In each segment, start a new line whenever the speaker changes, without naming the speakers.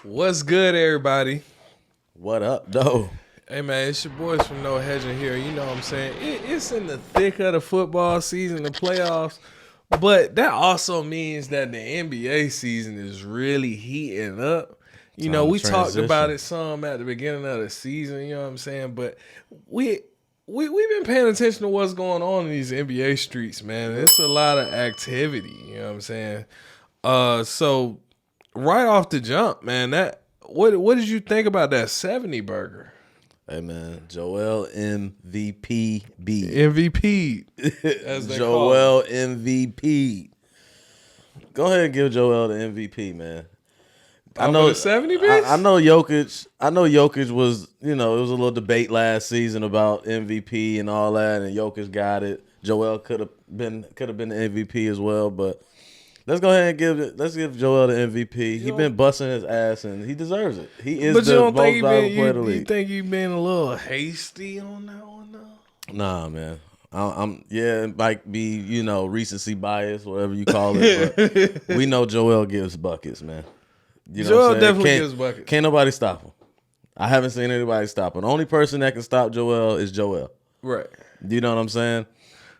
What's good, everybody?
What up, though?
Hey, man, it's your boys from No Hedging here. You know what I'm saying? It's in the thick of the football season, the playoffs. But that also means that the NBA season is really heating up. You know, we talked about it some at the beginning of the season, you know what I'm saying? But we've been paying attention to what's going on in these NBA streets, man. It's a lot of activity, you know what I'm saying? So right off the jump, man, what did you think about that 70 burger?
Hey, man, Joel MVPb.
MVP, as they call
Joel
him.
MVP. Go ahead and give Joel the MVP, man.
I know the 70 bitch?
I know Jokic. I know Jokic was, it was a little debate last season about MVP and all that, and Jokic got it. Joel could have been the MVP as well, but let's go ahead and give Joel the MVP. He's been busting his ass, and he deserves it. He is the most valuable player of the league.
You think you been a little hasty on that one, though?
Nah, man. It might be, recency bias, whatever you call it. But we know Joel gives buckets, man.
Joel definitely gives buckets.
Can't nobody stop him. I haven't seen anybody stop him. The only person that can stop Joel is Joel.
Right.
You know what I'm saying?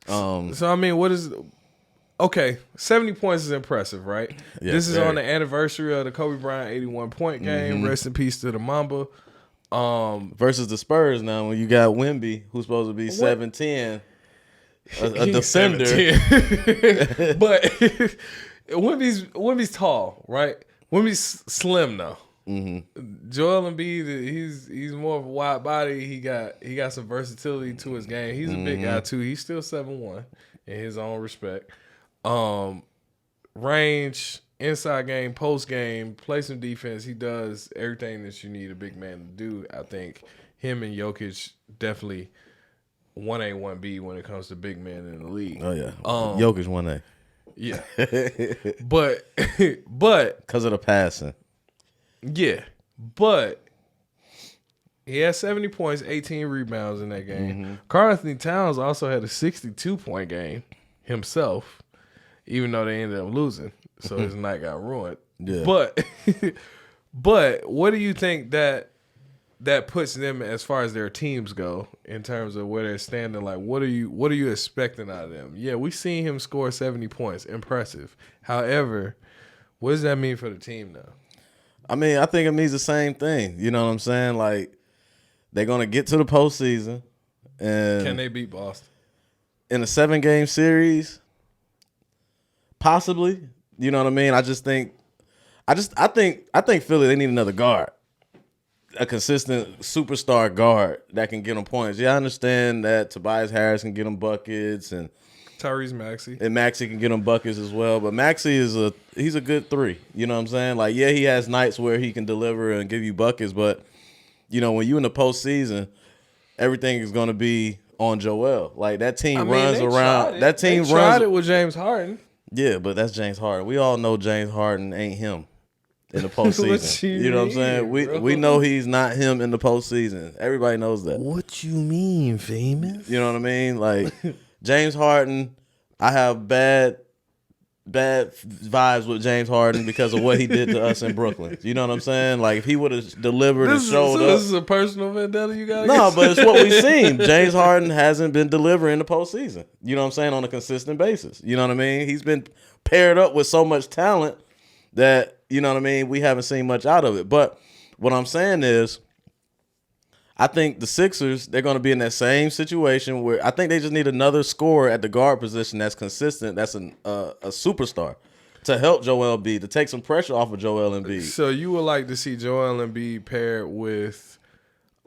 So, I mean, what is... Okay, 70 points is impressive, right?
Yeah,
this is on the anniversary of the Kobe Bryant 81-point game. Mm-hmm. Rest in peace to the Mamba.
Versus the Spurs now, when you got Wemby, who's supposed to be 7'10", a defender.
But Wemby's tall, right? Wemby's slim though. Mm-hmm. Joel Embiid, he's more of a wide body. He got some versatility to his game. He's a big guy too. He's still 7'1" in his own respect. Range, inside game, post game, play some defense. He does everything that you need a big man to do. I think him and Jokic definitely 1A, 1B when it comes to big men in the league.
Oh yeah, Jokic 1A.
Yeah, but
because of the passing.
Yeah, but he had 70 points, 18 rebounds in that game. Mm-hmm. Karl Anthony Towns also had a 62-point game himself, even though they ended up losing, so his night got ruined.
Yeah.
But what do you think that puts them as far as their teams go in terms of where they're standing? Like, what are you expecting out of them? Yeah, we seen him score 70 points, impressive. However, what does that mean for the team now?
I mean, I think it means the same thing. You know what I'm saying? Like, they're gonna get to the postseason, and
can they beat Boston
in a 7-game series? Possibly. You know what I mean? I think Philly, they need another guard. A consistent superstar guard that can get them points. Yeah, I understand that Tobias Harris can get them buckets and
Tyrese Maxey.
And Maxey can get them buckets as well. But Maxey he's a good 3. You know what I'm saying? Like, yeah, he has nights where he can deliver and give you buckets, but when you in the postseason, everything is gonna be on Joel. Like, that team runs around. That team
tried it with James Harden.
Yeah, but that's James Harden. We all know James Harden ain't him in the postseason. You know what I'm saying? We know he's not him in the postseason. Everybody knows that.
What you mean, famous?
You know what I mean? Like, James Harden, I have bad vibes with James Harden because of what he did to us in Brooklyn. You know what I'm saying? Like, if he would have delivered and showed up.
This is a personal vendetta you got?
No, but it's what we've seen. James Harden hasn't been delivering in the postseason. You know what I'm saying? On a consistent basis. You know what I mean? He's been paired up with so much talent that, you know what I mean, we haven't seen much out of it. But what I'm saying is, I think the Sixers, they're going to be in that same situation where I think they just need another scorer at the guard position that's consistent, that's a superstar, to help Joel Embiid, to take some pressure off of Joel Embiid.
So you would like to see Joel Embiid paired with,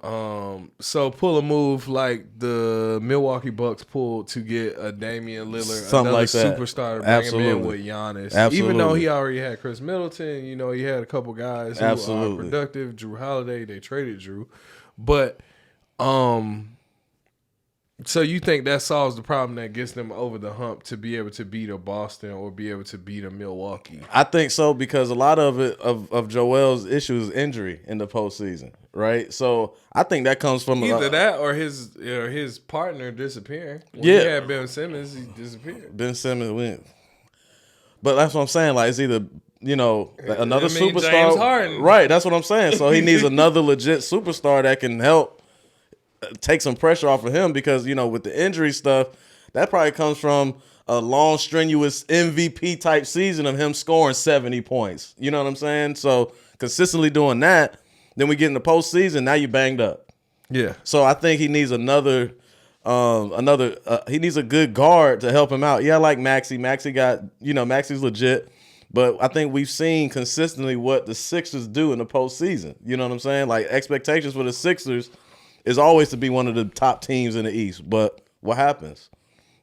pull a move like the Milwaukee Bucks pulled to get a Damian Lillard,
something like that,
superstar to bring him in with Giannis.
Absolutely.
Even though he already had Chris Middleton, he had a couple guys who are productive. Drew Holiday, they traded Drew. But, so you think that solves the problem that gets them over the hump to be able to beat a Boston or be able to beat a Milwaukee?
I think so, because a lot of it of Joel's issues is injury in the postseason, right? So I think that comes from
either that or his partner disappearing. When
he
had Ben Simmons, he disappeared.
Ben Simmons went. But that's what I'm saying. Like, it's either another
James
superstar.
Harden.
Right, that's what I'm saying. So he needs another legit superstar that can help take some pressure off of him because, with the injury stuff, that probably comes from a long, strenuous MVP type season of him scoring 70 points. You know what I'm saying? So consistently doing that, then we get in the postseason, now you banged up.
Yeah.
So I think he needs he needs a good guard to help him out. Yeah, I like Maxey. Maxey's legit. But I think we've seen consistently what the Sixers do in the postseason. You know what I'm saying? Like, expectations for the Sixers is always to be one of the top teams in the East. But what happens?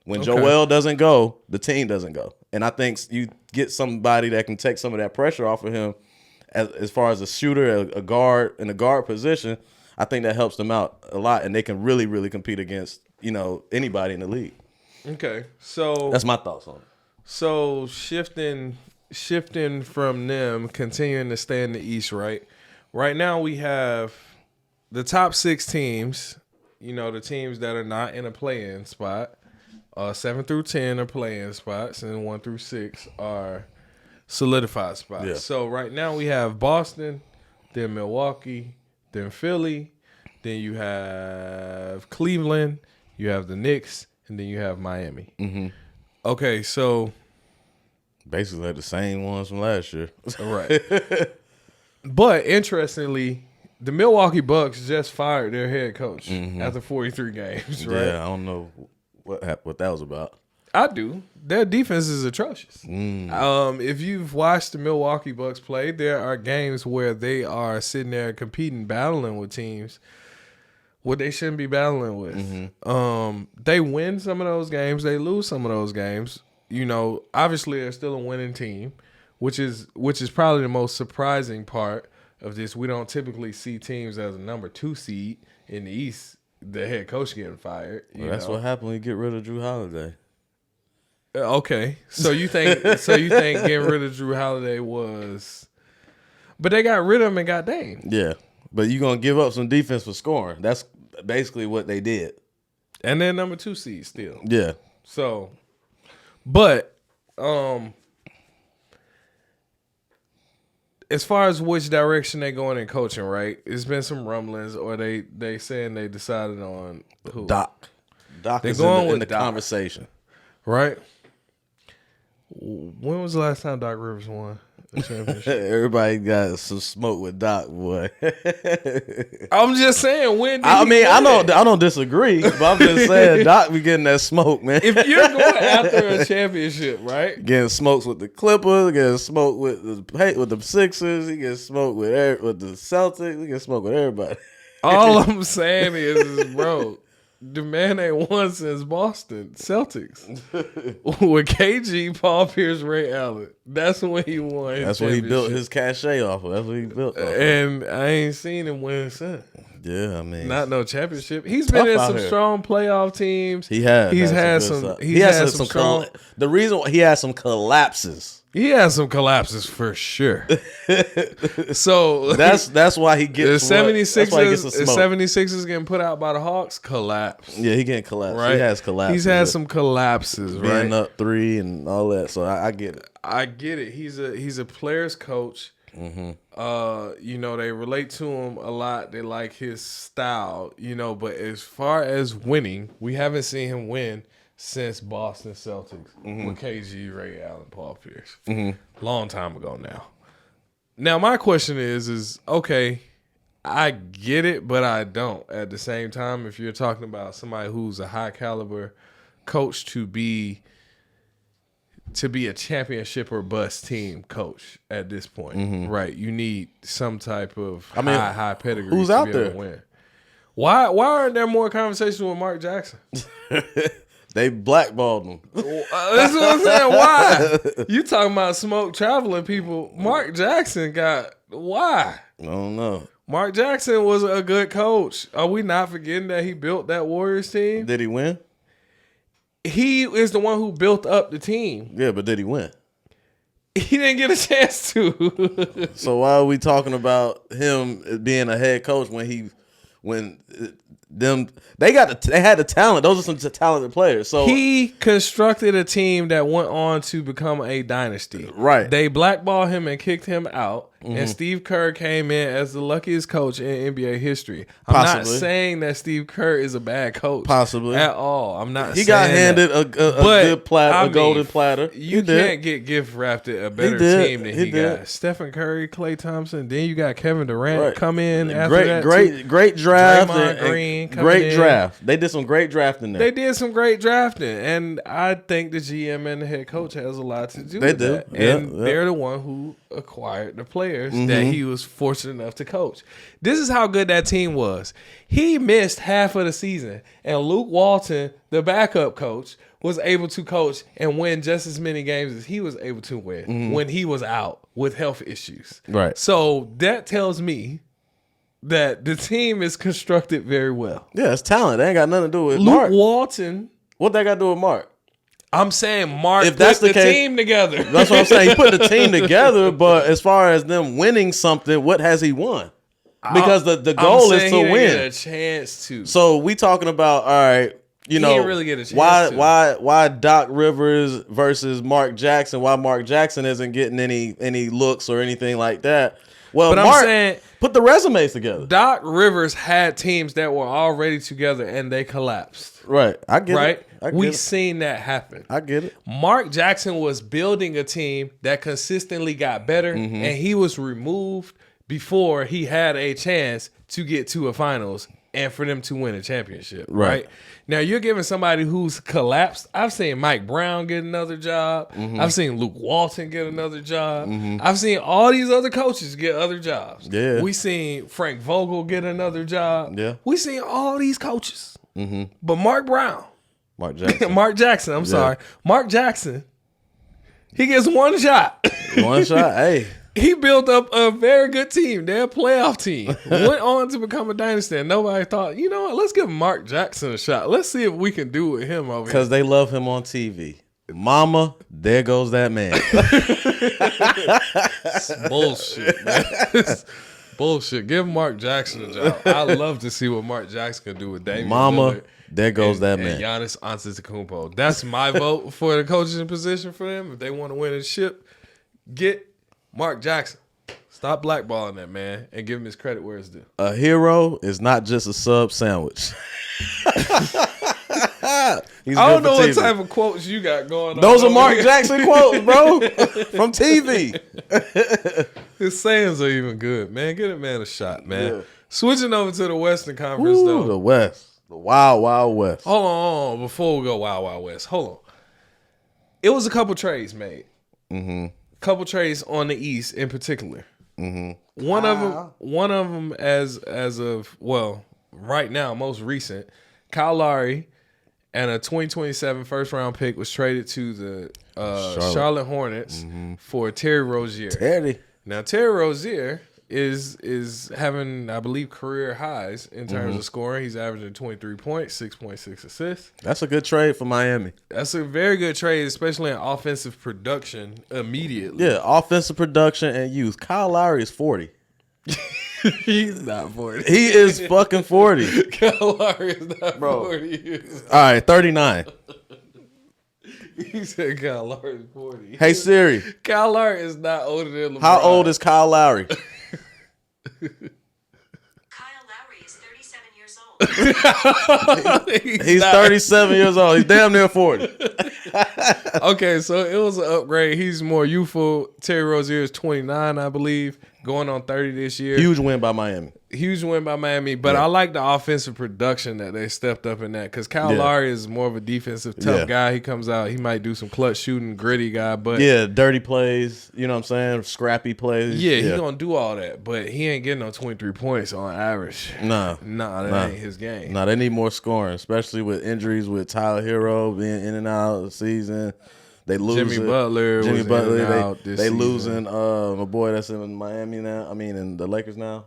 When Joel doesn't go, the team doesn't go. And I think you get somebody that can take some of that pressure off of him as far as a shooter, a guard, in a guard position. I think that helps them out a lot, and they can really, really compete against, anybody in the league.
Okay. So
that's my thoughts on it.
So shifting from them, continuing to stay in the East, right? Right now we have the top 6 teams, the teams that are not in a play-in spot. 7 through 10 are play-in spots, and 1 through 6 are solidified spots.
Yeah.
So right now we have Boston, then Milwaukee, then Philly, then you have Cleveland, you have the Knicks, and then you have Miami.
Mm-hmm.
Okay, so
basically the same ones from last year.
Right. But interestingly, the Milwaukee Bucks just fired their head coach after 43 games, right?
Yeah, I don't know what that was about.
I do. Their defense is atrocious. If you've watched the Milwaukee Bucks play, there are games where they are sitting there competing, battling with teams what they shouldn't be battling with. They win some of those games. They lose some of those games. Obviously they're still a winning team, which is probably the most surprising part of this. We don't typically see teams as a number 2 seed in the East, the head coach getting fired.
That's what happened when you get rid of Drew Holiday.
Okay, so you think getting rid of Drew Holiday was, but they got rid of him and got Dame.
Yeah, but you're gonna give up some defense for scoring. That's basically what they did.
And they're number 2 seed still.
Yeah.
So, but as far as which direction they going in coaching, right? It's been some rumblings, or they saying they decided on who?
Doc
They're
is
going
in the
with Doc.
conversation,
right? When was the last time Doc Rivers won a championship?
Everybody got some smoke with Doc, boy.
I'm just saying, when?
I don't disagree, but I'm just saying Doc be getting that smoke, man.
If you're going after a championship, right?
Getting smokes with the Clippers, getting smoke with the Sixers, he gets smoke with the Celtics, he gets smoke with everybody.
All I'm saying is, bro, the man ain't won since Boston Celtics with KG, Paul Pierce, Ray Allen. That's when he won.
That's what he built his cachet off of. That's what he built.
And I ain't seen him win since.
Yeah, I mean,
not no championship. He's been in some strong playoff teams.
He has.
He's had some strong.
The reason why he had some collapses.
He has some collapses for sure. So
that's why he gets
the 76ers getting put out by the Hawks. Collapse.
Yeah, he getting collapsed.
Right?
He has collapses.
He's had some collapses, right?
Being up 3 and all that. So I get it.
I get it. He's a player's coach. They relate to him a lot. They like his style, but as far as winning, we haven't seen him win since Boston Celtics with KG, Ray Allen, Paul Pierce. Long time ago now. Now, my question is okay, I get it, but I don't. At the same time, if you're talking about somebody who's a high caliber coach to be a championship or bust team coach at this point, right? You need some type of high pedigree.
Who's out there?
Win. Why aren't there more conversations with Mark Jackson?
They blackballed him.
That's what I'm saying. Why? You talking about smoke traveling people? Mark Jackson got why?
I don't know.
Mark Jackson was a good coach. Are we not forgetting that he built that Warriors team?
Did he win?
He is the one who built up the team.
Yeah, but did he win?
He didn't get a chance to.
So why are we talking about him being a head coach when he when they had the talent. Those are some talented players. So
he constructed a team that went on to become a dynasty.
Right.
They blackballed him and kicked him out. And Steve Kerr came in as the luckiest coach in NBA history. I'm not saying that Steve Kerr is a bad coach.
Possibly.
At all. I'm not saying
he got handed a good platter, a golden platter.
You can't get gift wrapped a better team than he got. Stephen Curry, Klay Thompson, then you got Kevin Durant come in after that.
Great draft.
Draymond Green
great draft. They did some great drafting there.
They did some great drafting. And I think the GM and the head coach has a lot to do with that. And they're the one who acquired the players that he was fortunate enough to coach. This is how good that team was. He missed half of the season, and Luke Walton, the backup coach, was able to coach and win just as many games as he was able to win when he was out with health issues.
Right.
So that tells me that the team is constructed very well.
Yeah, it's talent. They ain't got nothing to do with
Luke
Mark.
Walton.
What they got to do with Mark?
I'm saying Mark
if that's
put the
case,
team together.
That's what I'm saying. He put the team together, but as far as them winning something, what has he won? Because the goal is to win.
Get a chance to.
So we talking about, all right, you know,
didn't really get a chance
why Doc Rivers versus Mark Jackson? Why Mark Jackson isn't getting any looks or anything like that? Well,
but
Mark,
I'm saying,
put the resumes together.
Doc Rivers had teams that were already together and they collapsed.
Right. I get it.
We seen that happen.
I get it.
Mark Jackson was building a team that consistently got better, and he was removed before he had a chance to get to a finals and for them to win a championship. Right. Now you're giving somebody who's collapsed. I've seen Mike Brown get another job. I've seen Luke Walton get another job. I've seen all these other coaches get other jobs.
Yeah.
We seen Frank Vogel get another job.
Yeah.
We seen all these coaches. But Mark Jackson, I'm sorry. Mark Jackson, he gets one shot.
One shot, hey.
He built up a very good team. They're a playoff team. Went on to become a dynasty. And nobody thought, you know what, let's give Mark Jackson a shot. Let's see if we can do with him over here.
Because they love him on TV. Mama, there goes that man.
It's bullshit, man. Bullshit. Give Mark Jackson a job. I'd love to see what Mark Jackson can do with Damian
Mama,
Lillard.
There goes that man.
And Giannis Antetokounmpo. That's my vote for the coaching position for them. If they want to win a ship, get Mark Jackson. Stop blackballing that man and give him his credit where it's due.
A hero is not just a sub sandwich.
I don't know what type of quotes you got going on.
Those are Mark Jackson quotes, bro, from TV.
His sayings are even good, man. Get a man a shot, man. Yeah. Switching over to the Western Conference, though.
The West. The Wild, Wild West.
Hold on. Before we go Wild, Wild West, hold on. It was a couple trades made. Couple trades on the East in particular. One of them as of, well, right now, most recent, Kyle Lowry and a 2027 first round pick was traded to the Charlotte Hornets for Terry Rozier. Now Terry Rozier is having, I believe, career highs in terms of scoring. He's averaging 23 points, 6.6 assists.
That's a good trade for Miami.
That's a very good trade, especially in offensive production immediately.
Yeah, offensive production and youth. Kyle Lowry is 40.
He's not 40.
He is fucking 40.
Kyle Lowry is not 40.
All right, 39.
He said Kyle Lowry is 40.
Hey, Siri.
Kyle Lowry is not older than LeBron.
How old is Kyle Lowry?
Kyle Lowry is 37 years old.
He's 37 years old. He's damn near 40.
Okay, so it was an upgrade. He's more youthful. Terry Rozier is 29, I believe, going on 30 this year.
Huge win by Miami.
Huge win by Miami, but I like the offensive production that they stepped up in that because Kyle Lowry is more of a defensive tough guy. He comes out, he might do some clutch shooting, gritty guy, but
dirty plays, you know what I'm saying? Scrappy plays.
Yeah, he gonna do all that, but he ain't getting no 23 points on average. Nah, that ain't his game.
Nah, they need more scoring, especially with injuries with Tyler Hero being in and out of the season. They lose
Jimmy Butler.
They losing my boy that's in Miami now. I mean, in the Lakers now.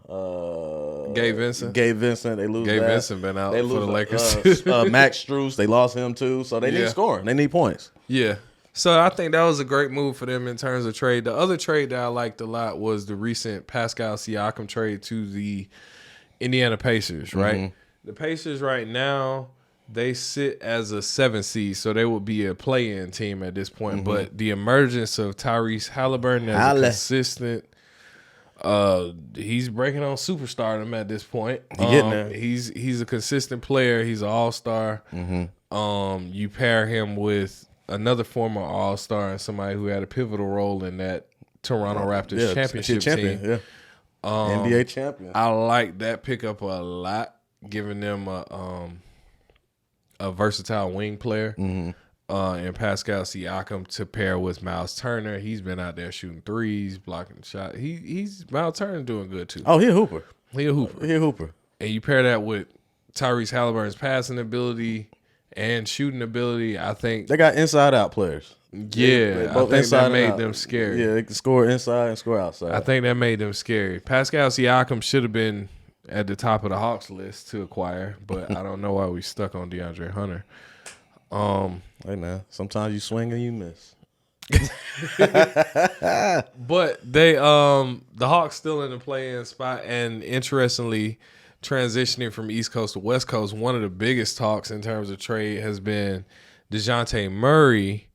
Gabe Vincent.
They lose.
Gabe
that.
Vincent been out
for
the Lakers.
Max Strus. They lost him too. So they need scoring. They need points.
Yeah. So I think that was a great move for them in terms of trade. The other trade that I liked a lot was the recent Pascal Siakam trade to the Indiana Pacers, right? The Pacers right now, they sit as a 7 seed, so they will be a play-in team at this point. But the emergence of Tyrese Halliburton as a consistent, he's breaking on superstardom at this point.
Getting there.
He's a consistent player. He's an all-star. You pair him with another former all-star and somebody who had a pivotal role in that Toronto Raptors championship team.
Yeah. NBA champion.
I like that pickup a lot, giving them a versatile wing player and Pascal Siakam to pair with Miles Turner. He's been out there shooting threes, blocking shots. He's Miles Turner doing good too.
Oh, he a hooper.
He a hooper. And you pair that with Tyrese Halliburton's passing ability and shooting ability. I think
they got inside-out players.
Yeah, I think that made them scary.
Yeah, they can score inside and score outside.
I think that made them scary. Pascal Siakam should have been at the top of the Hawks list to acquire, but I don't know why we stuck on DeAndre Hunter.
Hey man, sometimes you swing and you miss.
But they the Hawks still in the play-in spot, and interestingly, transitioning from East Coast to West Coast, one of the biggest talks in terms of trade has been Dejounte Murray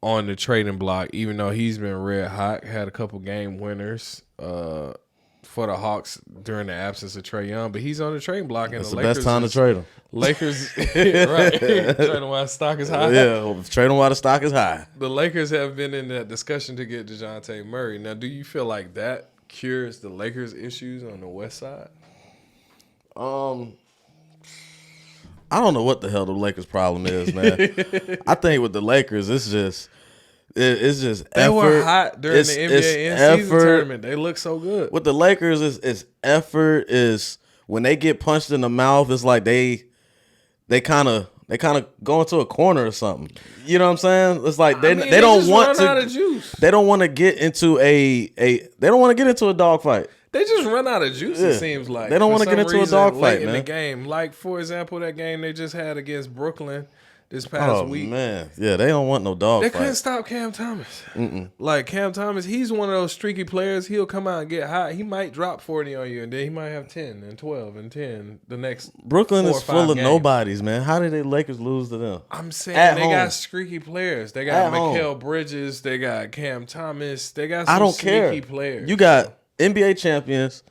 on the trading block, even though he's been red hot, had a couple game winners for the Hawks during the absence of Trae Young, but he's on the trading block, and
it's
the
best time to trade him.
Lakers, right? Trading while stock is high.
Yeah, trading while the stock is high.
The Lakers have been in that discussion to get Dejounte Murray. Now, do you feel like that cures the Lakers' issues on the West side?
I don't know what the hell the Lakers' problem is, man. I think with the Lakers, it's just effort.
They were hot during the NBA in-season tournament. They look so good.
With the Lakers, it's effort. Is when they get punched in the mouth, it's like they kind of go into a corner or something. You know what I'm saying? It's like they don't want to. Out of juice. They don't want to get into they don't want to get into a dogfight.
They just run out of juice, it seems like.
They don't want to get into a dogfight, man.
In the game. Like, for example, that game they just had against Brooklyn this past week.
Oh, man. Yeah, they don't want no dogfight.
They couldn't stop Cam Thomas. Like, Cam Thomas, he's one of those streaky players. He'll come out and get hot. He might drop 40 on you, and then he might have 10 and 12 and 10 the next
Brooklyn
4
is full of
games.
Nobodies, man. How did the Lakers lose to them?
I'm saying they got streaky players. They got Mikal Bridges. They got Cam Thomas. They got some sneaky players.
You got NBA champions,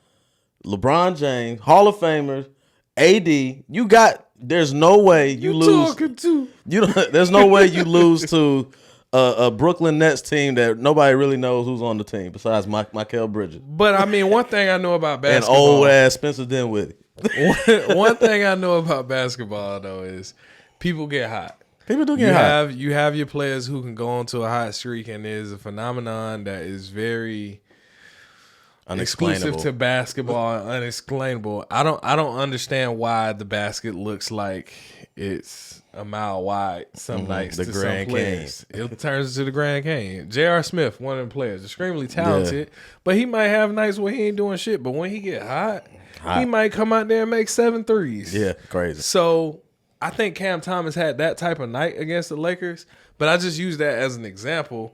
LeBron James, Hall of Famers, AD. There's no way you lose. There's no way you lose to a Brooklyn Nets team that nobody really knows who's on the team besides Mikal Bridges.
But I mean, one thing I know about basketball,
and old ass Spencer Dinwiddie.
One thing I know about basketball though is people get hot.
People do get hot.
You have your players who can go on to a hot streak, and there's a phenomenon that is very exclusive to basketball, unexplainable. I don't understand why the basket looks like it's a mile wide some nights to some players. It turns into the Grand Canyon. J.R. Smith, one of them players, extremely talented, but he might have nights where he ain't doing shit. But when he get hot, he might come out there and make 7 threes.
Yeah, crazy.
So I think Cam Thomas had that type of night against the Lakers, but I just use that as an example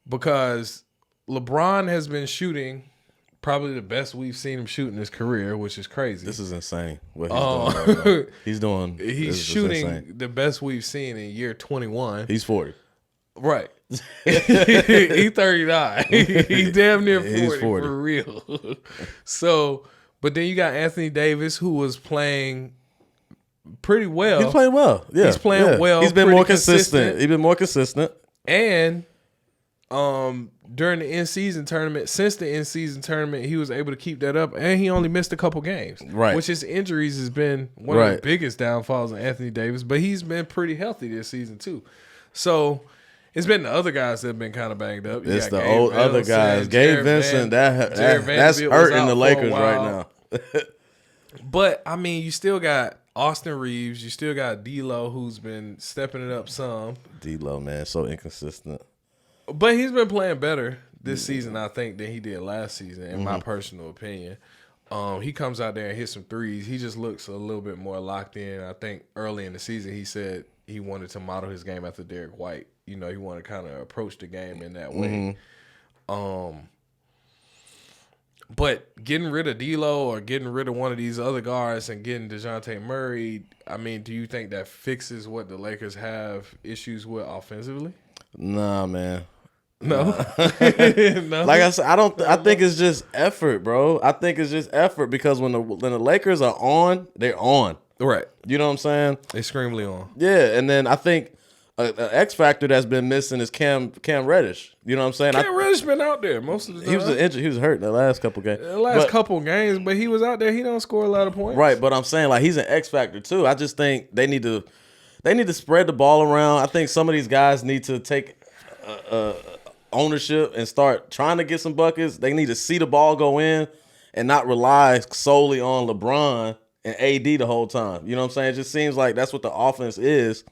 because LeBron has been shooting probably the best we've seen him shoot in his career, which is crazy.
This is insane. What he's doing.
He's shooting the best we've seen in year 21.
He's 40.
Right. He's 39. He's damn near 40,
He's 40
for real. So, but then you got Anthony Davis, who was playing pretty well.
He's playing well. Yeah.
He's playing well.
He's been more consistent. He's been more consistent.
And during the in-season tournament, since the in-season tournament, he was able to keep that up, and he only missed a couple games.
Right.
Which his injuries has been one of the biggest downfalls of Anthony Davis, but he's been pretty healthy this season too. So it's been the other guys that have been kind of banged up.
It's the old other guys. Gabe Vincent, that's hurting the Lakers right now.
But, I mean, you still got Austin Reeves. You still got D'Lo, who's been stepping it up some.
D'Lo, man, so inconsistent.
But he's been playing better this season, I think, than he did last season, in my personal opinion. He comes out there and hits some threes. He just looks a little bit more locked in. I think early in the season he said he wanted to model his game after Derek White. You know, he wanted to kind of approach the game in that way. But getting rid of D'Lo or getting rid of one of these other guards and getting Dejounte Murray, I mean, do you think that fixes what the Lakers have issues with offensively?
Nah, man.
No.
No. Like I said, I think it's just effort, bro. I think it's just effort because when the Lakers are on, they're on.
Right.
You know what I'm saying?
They screamly on.
Yeah, and then I think an X factor that's been missing is Cam Reddish. You know what I'm saying?
Cam Reddish been out there most of the time.
He was injured. He was hurt in the last couple games.
Couple games, but he was out there. He don't score a lot of points.
Right, but I'm saying like he's an X factor too. I just think they need to spread the ball around. I think some of these guys need to take ownership and start trying to get some buckets. They need to see the ball go in and not rely solely on LeBron and AD the whole time. You know what I'm saying? It just seems like that's what the offense is.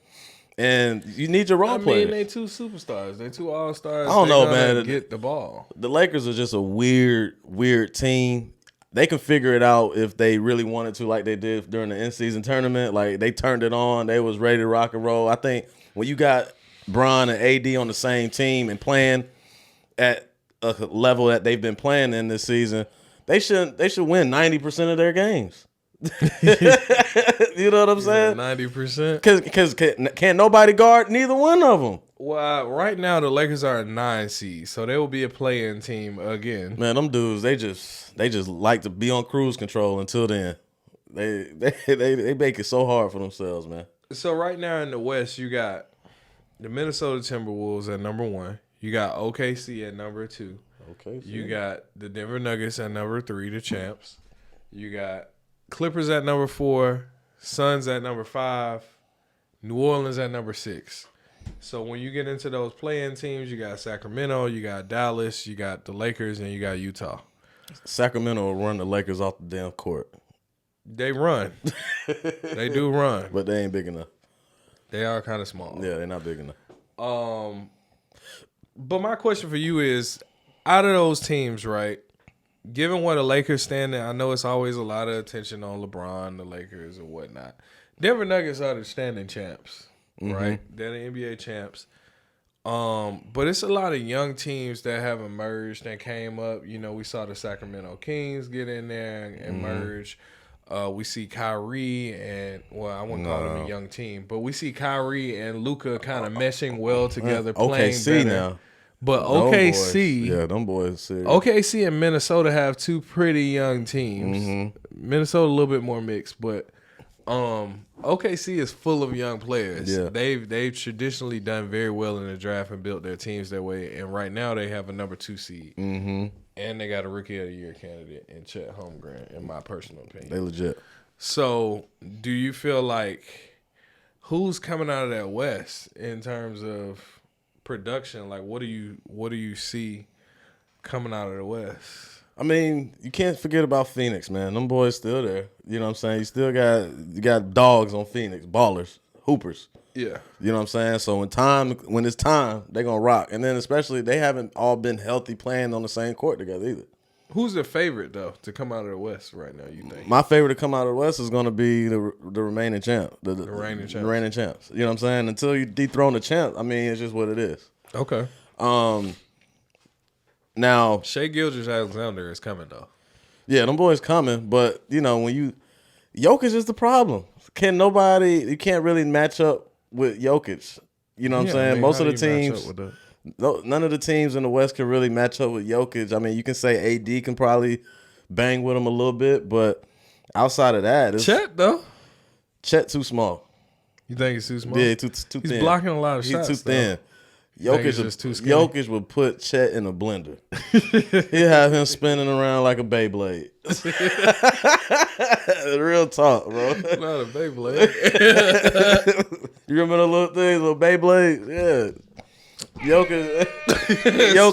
And you need your role players.
They two superstars. They two all-stars.
I don't know, man.
Get the ball.
The Lakers are just a weird team. They can figure it out if they really wanted to, like they did during the in-season tournament. Like, they turned it on. They was ready to rock and roll. I think when you got Bron and AD on the same team and playing at a level that they've been playing in this season, they should win 90% of their games. You know what I'm saying?
90%.
Because can't nobody guard neither one of them.
Well, right now the Lakers are a 9 seed, so they will be a play-in team again.
Man, them dudes, they just like to be on cruise control until then. They make it so hard for themselves, man.
So right now in the West, you got the Minnesota Timberwolves at number 1. You got OKC at number 2.
Okay.
You got the Denver Nuggets at number 3, the champs. You got Clippers at number 4, Suns at number 5, New Orleans at number 6. So when you get into those play-in teams, you got Sacramento, you got Dallas, you got the Lakers, and you got Utah.
Sacramento will run the Lakers off the damn court.
They run. They do run.
But they ain't big enough.
They are kind of small.
Yeah, they're not big enough.
But my question for you is, out of those teams, right, given where the Lakers stand, I know it's always a lot of attention on LeBron, the Lakers, and whatnot. Denver Nuggets are the standing champs, right? They're the NBA champs. But it's a lot of young teams that have emerged and came up. You know, we saw the Sacramento Kings get in there and emerge. We see Kyrie and, well, I wouldn't call them a young team, but we see Kyrie and Luka kind of meshing well together, playing
OKC
better.
now.
But OKC,
yeah, them boys serious.
OKC and Minnesota have two pretty young teams. Minnesota a little bit more mixed, but OKC is full of young players.
Yeah.
They've traditionally done very well in the draft and built their teams that way. And right now they have a number 2 seed, and they got a Rookie of the Year candidate in Chet Holmgren, in my personal opinion.
They legit.
So, do you feel like who's coming out of that West in terms of production? Like, what do you see coming out of the West?
I mean, you can't forget about Phoenix, man. Them boys still there. You know what I'm saying? You got dogs on Phoenix, ballers, hoopers.
Yeah.
You know what I'm saying? So when it's time, they're gonna rock. And then especially they haven't all been healthy playing on the same court together either.
Who's the favorite though to come out of the West right now, you think?
My favorite to come out of the West is gonna be the remaining champ. The
reigning champs.
The reigning champs. You know what I'm saying? Until you dethrone the champ, I mean, it's just what it is.
Okay.
Now
Shai Gilgeous-Alexander is coming though.
Yeah, them boys coming, but you know, Jokic is the problem. You can't really match up with Jokic. You know what I'm saying?
I mean,
most
how
of the
do you match
teams,
up with
none of the teams in the West can really match up with Jokic. I mean, you can say AD can probably bang with him a little bit, but outside of that, it's
Chet though.
Chet too small.
You think he's too small?
Yeah, too thin.
He's blocking a lot of shots.
He's too thin.
Think he's just too skinny?
Jokic would put Chet in a blender. He'd have him spinning around like a Beyblade. Real talk, bro.
Not a Beyblade.
You remember the little thing, little Beyblade? Yeah. Jokic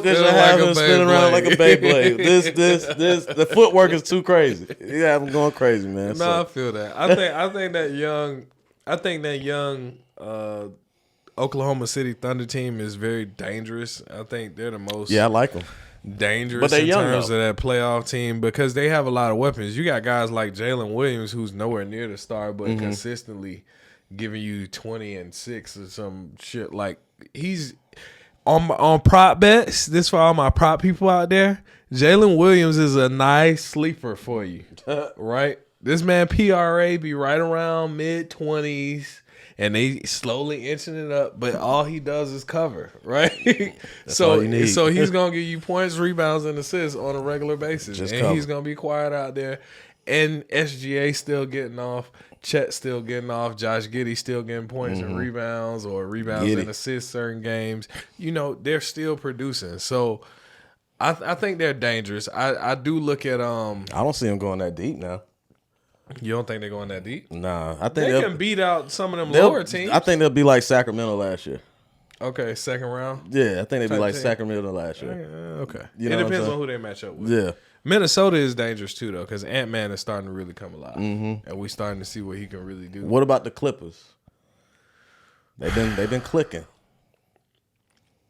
would have him spinning around like a Beyblade. This, the footwork is too crazy. You have him going crazy, man.
No, I feel that. I think that young Oklahoma City Thunder team is very dangerous. I think they're the most
I like them.
dangerous
But they
in
young,
terms
though.
of that playoff team because they have a lot of weapons. You got guys like Jalen Williams, who's nowhere near the star, but consistently giving you 20 and 6 or some shit. Like on prop bets, this for all my prop people out there, Jalen Williams is a nice sleeper for you, right? This man PRA be right around mid-20s, and they slowly inching it up, but all he does is cover, right?
all you need.
So he's going to give you points, rebounds, and assists on a regular basis.
Just
and
cover.
He's going to be quiet out there. And SGA still getting off. Chet still getting off. Josh Giddey still getting points and rebounds or rebounds and assists certain games. You know, they're still producing. So I think they're dangerous. I do look at
I don't see them going that deep now.
You don't think they're going that deep?
Nah, I think
They can beat out some of them lower teams.
I think they'll be like Sacramento last year.
Okay, second round.
Yeah, I think they'll be like
team.
Sacramento last year.
Okay.
You know
it
what I'm
depends
saying?
on who they match up with.
Yeah.
Minnesota is dangerous too, though, because Ant-Man is starting to really come alive, and we starting to see what he can really do.
What about the Clippers? They've been clicking.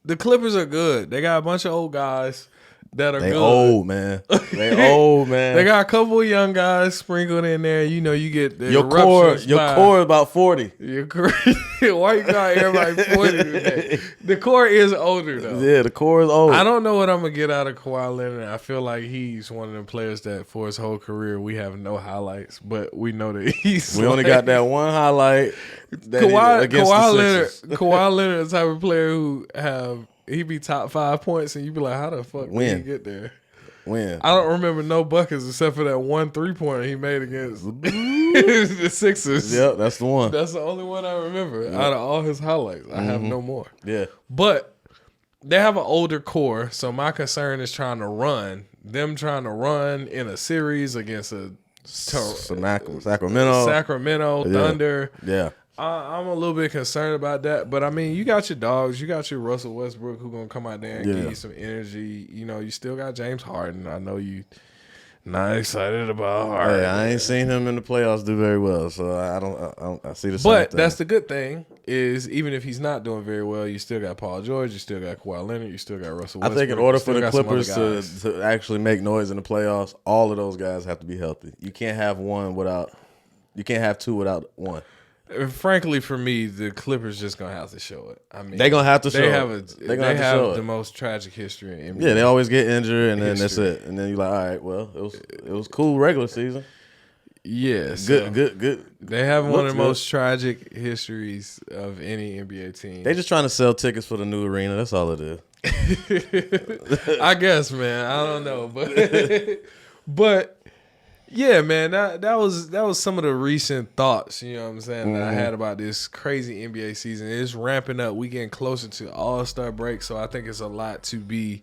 The Clippers are good. They got a bunch of old guys that are
They
good.
old, man. They old, man.
They got a couple of young guys sprinkled in there. You know, you get the
your core is about 40.
Your core. Why you got everybody 40 today? The core is older though.
Yeah, the core is old.
I don't know what I'm gonna get out of Kawhi Leonard. I feel like he's one of them players that for his whole career we have no highlights, but we know that he's.
We only got that one highlight.
Kawhi Leonard, the type of player who he be top 5 points, and you be like, how the fuck did he get there?
When?
I don't remember no buckets except for that one 3-pointer he made against the Sixers.
Yep, that's the one.
That's the only one I remember out of all his highlights. I have no more.
Yeah.
But they have an older core, so my concern is trying to run in a series against a
Sacramento
Thunder.
Yeah.
I'm a little bit concerned about that, but I mean, you got your dogs, you got your Russell Westbrook who gonna come out there and give you some energy. You know, you still got James Harden. I know you not excited about Harden.
Hey, I ain't seen him in the playoffs do very well, so I see the same
But
thing.
that's the good thing is even if he's not doing very well, you still got Paul George, you still got Kawhi Leonard, you still got Russell Westbrook.
I think in order
you
for
still
the
got some other
Clippers
guys.
to actually make noise in the playoffs, all of those guys have to be healthy. You can't have two without one.
Frankly, for me, the Clippers just gonna have to show it. I mean,
They're gonna have to show
they
it.
have the most tragic history in NBA.
Yeah, they always get injured, and then that's it. And then you're like, all right, well, it was cool regular season.
Yeah,
Good.
They have one of the
Looks
most tragic histories of any NBA team.
They just trying to sell tickets for the new arena. That's all it is.
I guess, man. I don't know, but yeah, man. That was some of the recent thoughts. You know what I'm saying that I had about this crazy NBA season. It's ramping up. We getting closer to All-Star break, so I think it's a lot to be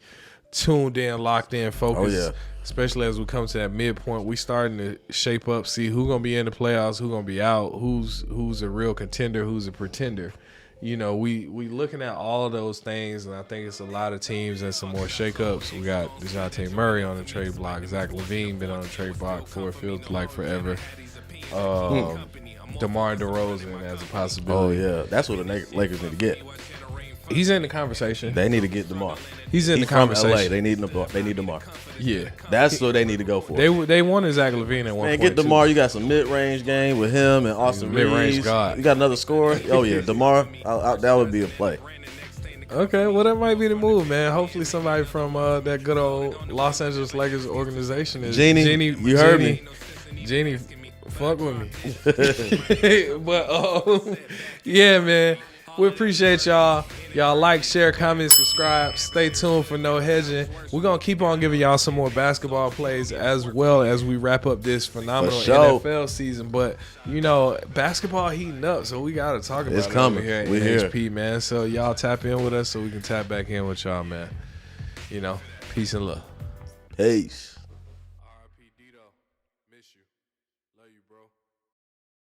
tuned in, locked in, focused.
Oh, yeah.
Especially as we come to that midpoint, we starting to shape up, see who's gonna be in the playoffs, who's gonna be out, who's a real contender, who's a pretender. You know, we looking at all of those things, and I think it's a lot of teams and some more shakeups. We got Dejounte Murray on the trade block, Zach LaVine been on the trade block for it feels like forever. DeMar DeRozan as a possibility.
Oh yeah, that's what the Lakers need to get.
He's in the conversation.
They need to get DeMar.
He's in the
from
conversation.
LA. They need DeMar.
Yeah,
That's what they need to go for.
they wanted Zach LaVine at one
Man,
point.
get DeMar. You got some mid-range game with him and Austin
Mid-range
Reeves.
god.
You got another scorer. Oh yeah, DeMar. That would be a play.
Okay, well that might be the move, man. Hopefully somebody from that good old Los Angeles Lakers organization is
Jeannie, you heard me.
Jeannie, fuck with me. But yeah, man. We appreciate y'all. Y'all like, share, comment, subscribe. Stay tuned for No Hedging. We're going to keep on giving y'all some more basketball plays as well as we wrap up this phenomenal NFL season. But, you know, basketball heating up, so we got to talk about
It's
it
coming.
over here at
We're
NHP,
here.
man. So y'all tap in with us so we can tap back in with y'all, man. You know, peace and love.
Peace.
RIP Dito. Miss you. Love you, bro.